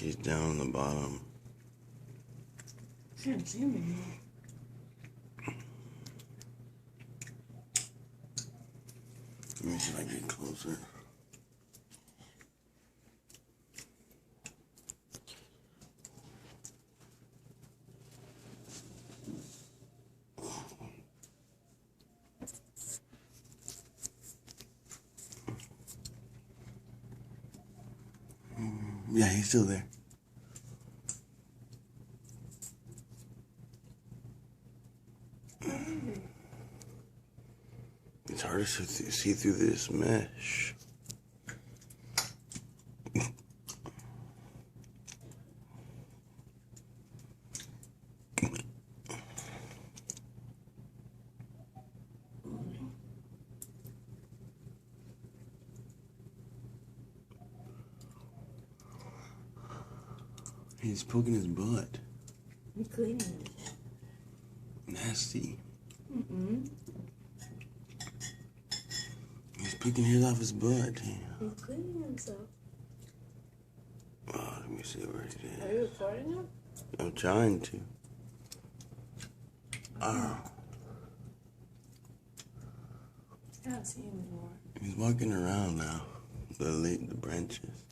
He's down on the bottom. Can't see him anymore. Let me see if I can get closer. Yeah, he's still there. It's hard to see through this mesh. He's poking his butt. He's cleaning it. Nasty. Mm-mm. He's picking his off his butt. He's cleaning himself. Oh, let me see where it is. Are you recording him? I'm trying to. Oh. I can't see him anymore. He's walking around now. The branches.